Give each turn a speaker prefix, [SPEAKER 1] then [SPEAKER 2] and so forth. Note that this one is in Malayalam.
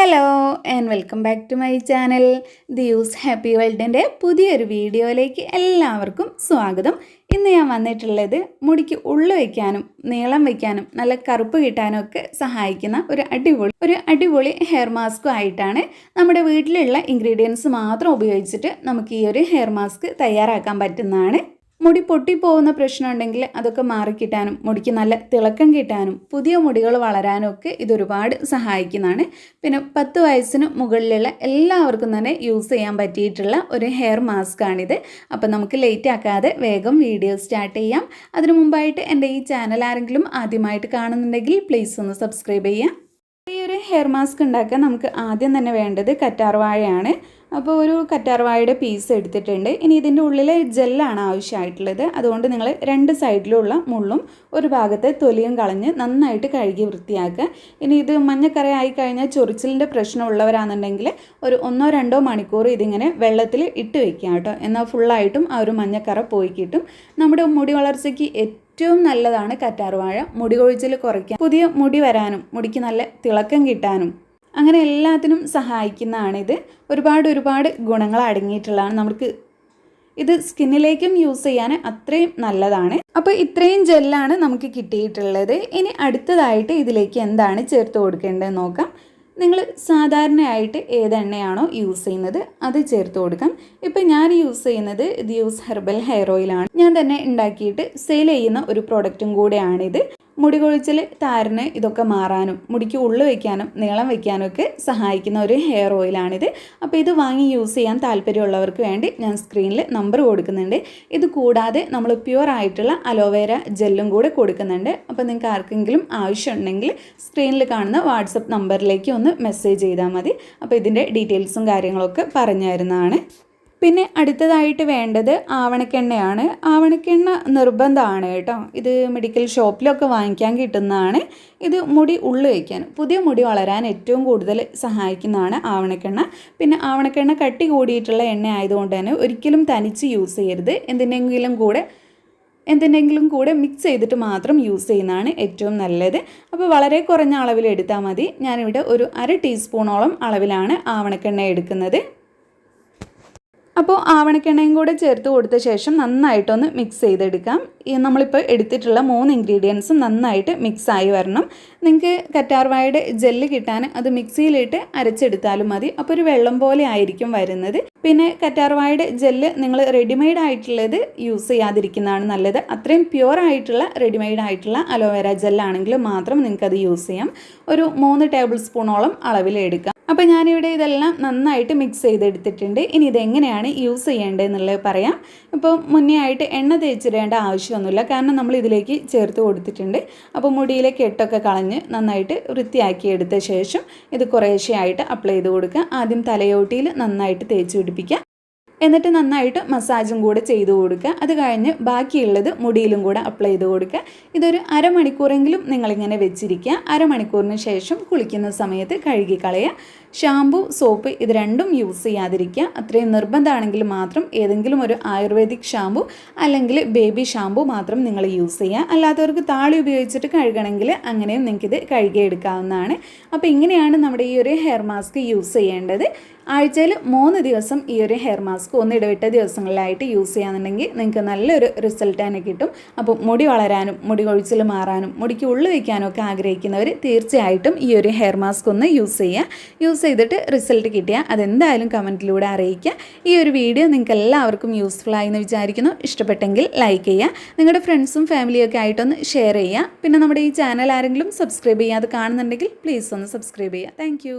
[SPEAKER 1] Hello and welcome back to my channel ദിയൂസ് ഹാപ്പി വേൾഡിൻ്റെ പുതിയൊരു വീഡിയോയിലേക്ക് എല്ലാവർക്കും സ്വാഗതം. ഇന്ന് ഞാൻ വന്നിട്ടുള്ളത് മുടിക്ക് ഉള്ളു വയ്ക്കാനും നീളം വയ്ക്കാനും നല്ല കറുപ്പ് കിട്ടാനും ഒക്കെ സഹായിക്കുന്ന ഒരു അടിപൊളി ഹെയർ മാസ്കും ആയിട്ടാണ്. നമ്മുടെ വീട്ടിലുള്ള ഇൻഗ്രീഡിയൻസ് മാത്രം ഉപയോഗിച്ചിട്ട് നമുക്ക് ഈ ഒരു ഹെയർ മാസ്ക് തയ്യാറാക്കാൻ പറ്റുന്നതാണ്. മുടി പൊട്ടിപ്പോകുന്ന പ്രശ്നം ഉണ്ടെങ്കിൽ അതൊക്കെ മാറിക്കിട്ടാനും മുടിക്ക് നല്ല തിളക്കം കിട്ടാനും പുതിയ മുടികൾ വളരാനും ഒക്കെ ഇതൊരുപാട് സഹായിക്കുന്നതാണ്. പിന്നെ 10 വയസ്സിന് മുകളിലുള്ള എല്ലാവർക്കും തന്നെ യൂസ് ചെയ്യാൻ പറ്റിയിട്ടുള്ള ഒരു ഹെയർ മാസ്ക് ആണിത്. അപ്പോൾ നമുക്ക് ലേറ്റ് ആക്കാതെ വേഗം വീഡിയോ സ്റ്റാർട്ട് ചെയ്യാം. അതിനു മുമ്പായിട്ട് എൻ്റെ ഈ ചാനൽ ആരെങ്കിലും ആദ്യമായിട്ട് കാണുന്നുണ്ടെങ്കിൽ പ്ലീസ് ഒന്ന് സബ്സ്ക്രൈബ് ചെയ്യാം. ഈ ഒരു ഹെയർ മാസ്ക് ഉണ്ടാക്കാൻ നമുക്ക് ആദ്യം തന്നെ വേണ്ടത് കറ്റാർവാഴയാണ്. അപ്പോൾ ഒരു കറ്റാർവാഴയുടെ പീസ് എടുത്തിട്ടുണ്ട്. ഇനി ഇതിൻ്റെ ഉള്ളിൽ ജെല്ലാണ് ആവശ്യമായിട്ടുള്ളത്. അതുകൊണ്ട് നിങ്ങൾ 2 സൈഡിലുള്ള മുള്ളും ഒരു ഭാഗത്തെ തൊലിയും കളഞ്ഞ് നന്നായിട്ട് കഴുകി വൃത്തിയാക്കുക. ഇനി ഇത് മഞ്ഞക്കറ ആയി കഴിഞ്ഞാൽ ചൊറിച്ചിലിൻ്റെ പ്രശ്നമുള്ളവരാണെന്നുണ്ടെങ്കിൽ ഒരു 1-2 മണിക്കൂർ ഇതിങ്ങനെ വെള്ളത്തിൽ ഇട്ട് വെക്കുക കേട്ടോ. എന്നാൽ ഫുള്ളായിട്ടും ആ ഒരു മഞ്ഞക്കറ പോയി കിട്ടും. നമ്മുടെ മുടി വളർച്ചയ്ക്ക് ഏറ്റവും നല്ലതാണ് കറ്റാർവാഴ. മുടി കൊഴിച്ചിൽ കുറയ്ക്കാൻ, പുതിയ മുടി വരാനും മുടിക്ക് നല്ല തിളക്കം കിട്ടാനും അങ്ങനെ എല്ലാത്തിനും സഹായിക്കുന്നതാണിത്. ഒരുപാട് ഗുണങ്ങൾ അടങ്ങിയിട്ടുള്ളതാണ്. നമുക്ക് ഇത് സ്കിന്നിലേക്കും യൂസ് ചെയ്യാൻ അത്രയും നല്ലതാണ്. അപ്പോൾ ഇത്രയും ജെല്ലാണ് നമുക്ക് കിട്ടിയിട്ടുള്ളത്. ഇനി അടുത്തതായിട്ട് ഇതിലേക്ക് എന്താണ് ചേർത്ത് കൊടുക്കേണ്ടതെന്ന് നോക്കാം. നിങ്ങൾ സാധാരണയായിട്ട് ഏതെണ്ണയാണോ യൂസ് ചെയ്യുന്നത് അത് ചേർത്ത് കൊടുക്കാം. ഇപ്പോൾ ഞാൻ യൂസ് ചെയ്യുന്നത് ദിയോസ് ഹെർബൽ ഹെയർ ഓയിലാണ്. ഞാൻ തന്നെ ഉണ്ടാക്കിയിട്ട് സെയിൽ ചെയ്യുന്ന ഒരു പ്രോഡക്റ്റും കൂടെയാണിത്. മുടി കൊഴിച്ചിൽ, താരന് ഇതൊക്കെ മാറാനും മുടിക്ക് ഉള്ളു വയ്ക്കാനും നീളം വയ്ക്കാനും ഒക്കെ സഹായിക്കുന്ന ഒരു ഹെയർ ഓയിലാണിത്. അപ്പോൾ ഇത് വാങ്ങി യൂസ് ചെയ്യാൻ താല്പര്യമുള്ളവർക്ക് വേണ്ടി ഞാൻ സ്ക്രീനിൽ നമ്പർ കൊടുക്കുന്നുണ്ട്. ഇത് കൂടാതെ നമ്മൾ പ്യുവർ ആയിട്ടുള്ള അലോവേര ജെല്ലും കൂടെ കൊടുക്കുന്നുണ്ട്. അപ്പോൾ നിങ്ങൾക്ക് ആർക്കെങ്കിലും ആവശ്യമുണ്ടെങ്കിൽ സ്ക്രീനിൽ കാണുന്ന വാട്സപ്പ് നമ്പറിലേക്ക് ഒന്ന് മെസ്സേജ് ചെയ്താൽ മതി. അപ്പോൾ ഇതിൻ്റെ ഡീറ്റെയിൽസും കാര്യങ്ങളൊക്കെ പറഞ്ഞു തരുന്നതാണ്. പിന്നെ അടുത്തതായിട്ട് വേണ്ടത് ആവണക്കെണ്ണയാണ്. ആവണക്കെണ്ണ നിർബന്ധമാണ് കേട്ടോ. ഇത് മെഡിക്കൽ ഷോപ്പിലൊക്കെ വാങ്ങിക്കാൻ കിട്ടുന്നതാണ്. ഇത് മുടി ഉള്ളു വയ്ക്കാൻ, പുതിയ മുടി വളരാൻ ഏറ്റവും കൂടുതൽ സഹായിക്കുന്നതാണ് ആവണക്കെണ്ണ. പിന്നെ ആവണക്കെണ്ണ കട്ടി കൂടിയിട്ടുള്ള എണ്ണ ആയതുകൊണ്ട് തന്നെ ഒരിക്കലും തനിച്ച് യൂസ് ചെയ്യരുത്. എന്തിനെങ്കിലും കൂടെ മിക്സ് ചെയ്തിട്ട് മാത്രം യൂസ് ചെയ്യുന്നതാണ് ഏറ്റവും നല്ലത്. അപ്പോൾ വളരെ കുറഞ്ഞ അളവിൽ എടുത്താൽ മതി. ഞാനിവിടെ ഒരു 1/2 ടീസ്പൂണോളം അളവിലാണ് ആവണക്കെണ്ണ എടുക്കുന്നത്. അപ്പോൾ ആവണക്കെണ്ണയും കൂടെ ചേർത്ത് കൊടുത്ത ശേഷം നന്നായിട്ടൊന്ന് മിക്സ് ചെയ്തെടുക്കാം. നമ്മളിപ്പോൾ എടുത്തിട്ടുള്ള 3 ഇൻഗ്രീഡിയൻസും നന്നായിട്ട് മിക്സായി വരണം. നിങ്ങൾക്ക് കറ്റാർവാഴയുടെ ജെല്ല് കിട്ടാൻ അത് മിക്സിയിലിട്ട് അരച്ചെടുത്താലും മതി. അപ്പോൾ ഒരു വെള്ളം പോലെ ആയിരിക്കും വരുന്നത്. പിന്നെ കറ്റാർവാഴയുടെ ജെല്ല് നിങ്ങൾ റെഡിമെയ്ഡ് ആയിട്ടുള്ളത് യൂസ് ചെയ്യാതിരിക്കുന്നതാണ് നല്ലത്. അത്രയും പ്യുവർ ആയിട്ടുള്ള റെഡിമെയ്ഡ് ആയിട്ടുള്ള അലോവേര ജെല്ലാണെങ്കിൽ മാത്രം നിങ്ങൾക്കത് യൂസ് ചെയ്യാം. ഒരു 3 ടേബിൾ സ്പൂണോളം അളവിൽ എടുക്കാം. അപ്പോൾ ഞാനിവിടെ ഇതെല്ലാം നന്നായിട്ട് മിക്സ് ചെയ്തെടുത്തിട്ടുണ്ട്. ഇനി ഇതെങ്ങനെയാണ് യൂസ് ചെയ്യേണ്ടതെന്നുള്ളത് പറയാം. ഇപ്പോൾ മുന്നേ ആയിട്ട് എണ്ണ തേച്ചിടേണ്ട ആവശ്യമൊന്നുമില്ല, കാരണം നമ്മൾ ഇതിലേക്ക് ചേർത്ത് കൊടുത്തിട്ടുണ്ട്. അപ്പോൾ മുടിയിലെ കെട്ടൊക്കെ കളഞ്ഞ് നന്നായിട്ട് വൃത്തിയാക്കി എടുത്ത ശേഷം ഇത് കുറേശ്ശെയായിട്ട് അപ്ലൈ ചെയ്ത് കൊടുക്കുക. ആദ്യം തലയോട്ടിയിൽ നന്നായിട്ട് തേച്ച് പിടിപ്പിക്കുക. എന്നിട്ട് നന്നായിട്ട് മസാജും കൂടെ ചെയ്ത് കൊടുക്കുക. അത് കഴിഞ്ഞ് ബാക്കിയുള്ളത് മുടിയിലും കൂടെ അപ്ലൈ ചെയ്ത് കൊടുക്കുക. ഇതൊരു അരമണിക്കൂറെങ്കിലും നിങ്ങളിങ്ങനെ വെച്ചിരിക്കുക. അരമണിക്കൂറിന് ശേഷം കുളിക്കുന്ന സമയത്ത് കഴുകി കളയുക. ഷാമ്പു, സോപ്പ് ഇത് രണ്ടും യൂസ് ചെയ്യാതിരിക്കുക. അത്രയും നിർബന്ധമാണെങ്കിൽ മാത്രം ഏതെങ്കിലും ഒരു ആയുർവേദിക് ഷാമ്പു അല്ലെങ്കിൽ ബേബി ഷാമ്പു മാത്രം നിങ്ങൾ യൂസ് ചെയ്യുക. അല്ലാത്തവർക്ക് താളി ഉപയോഗിച്ചിട്ട് കഴുകണമെങ്കിൽ അങ്ങനെയും നിങ്ങൾക്കിത് കഴുകിയെടുക്കാവുന്നതാണ്. അപ്പോൾ ഇങ്ങനെയാണ് നമ്മുടെ ഈ ഒരു ഹെയർ മാസ്ക് യൂസ് ചെയ്യേണ്ടത്. ആഴ്ചയിൽ 3 ദിവസം ഈ ഒരു ഹെയർ മാസ്ക് ഇടവിട്ട ദിവസങ്ങളിലായിട്ട് യൂസ് ചെയ്യുകയാണെന്നുണ്ടെങ്കിൽ നിങ്ങൾക്ക് നല്ലൊരു റിസൾട്ട് തന്നെ കിട്ടും. അപ്പോൾ മുടി വളരാനും മുടി കൊഴിച്ചിൽ മാറാനും മുടിക്ക് ഉള്ളു വയ്ക്കാനും ഒക്കെ ആഗ്രഹിക്കുന്നവർ തീർച്ചയായിട്ടും ഈ ഒരു ഹെയർ മാസ്ക് ഒന്ന് യൂസ് ചെയ്യുക. യൂസ് ചെയ്തിട്ട് റിസൾട്ട് കിട്ടിയാൽ അതെന്തായാലും കമൻറ്റിലൂടെ അറിയിക്കുക. ഈ ഒരു വീഡിയോ നിങ്ങൾക്ക് എല്ലാവർക്കും യൂസ്ഫുൾ ആയി എന്ന് വിചാരിക്കുന്നു. ഇഷ്ടപ്പെട്ടെങ്കിൽ ലൈക്ക് ചെയ്യുക. നിങ്ങളുടെ ഫ്രണ്ട്സും ഫാമിലിയൊക്കെ ആയിട്ടൊന്ന് ഷെയർ ചെയ്യുക. പിന്നെ നമ്മുടെ ഈ ചാനൽ ആരെങ്കിലും സബ്സ്ക്രൈബ് ചെയ്യാതെ കാണുന്നുണ്ടെങ്കിൽ പ്ലീസ് ഒന്ന് സബ്സ്ക്രൈബ് ചെയ്യുക. താങ്ക്